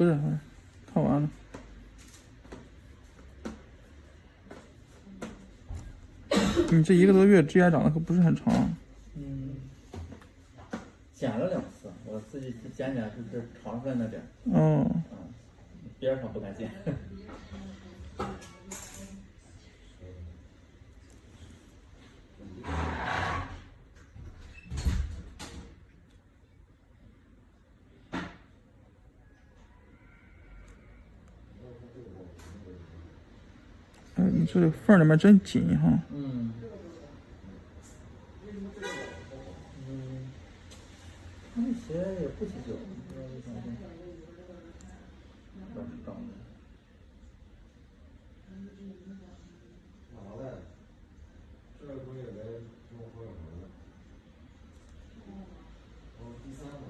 不是，看完了。你这1个多月指甲长得可不是很长。剪了2次，我自己去剪就是长分那点。边上不敢剪。你这缝里面真紧哈。他那鞋也不起脚，不知道为啥老是长的。这不也来中火了吗？第3回。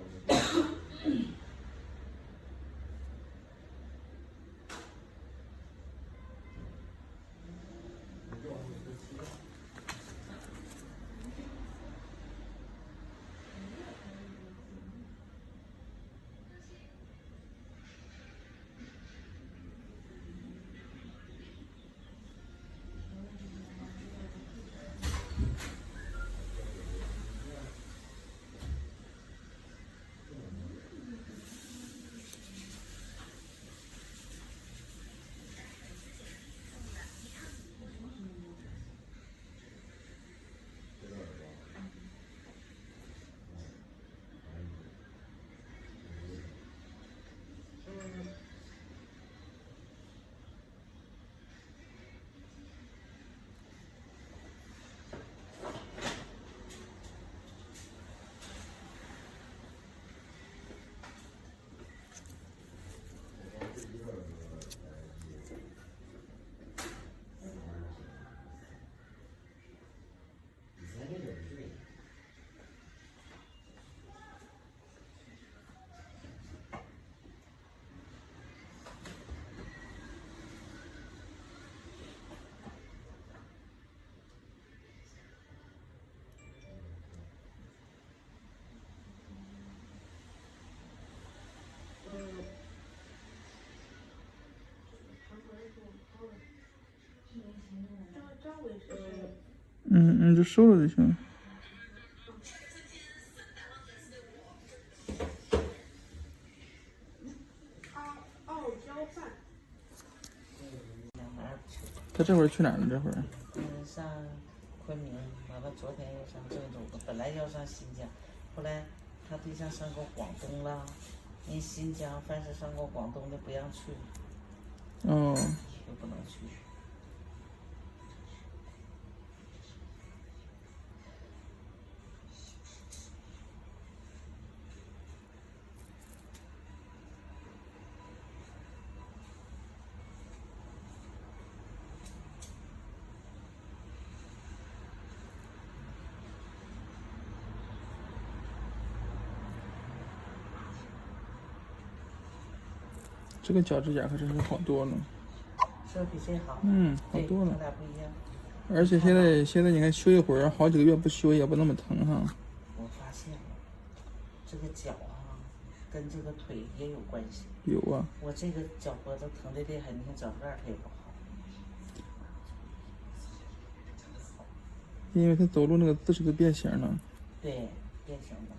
你就收了就行。他这会儿去哪儿了？这会儿？上昆明，完了昨天又上郑州，本来要上新疆，后来他对象上过广东了，人新疆凡是上过广东的不让去，就不能去。这个脚指甲可真是好多了。是比这好。好多了。咱俩不一样。而且现在你看休一会儿，好几个月不休也不那么疼哈。我发现了，这个脚啊，跟这个腿也有关系。有啊。我这个脚脖子疼的厉害，你看脚腕它也不好。因为他走路那个姿势都变形了。对，变形了。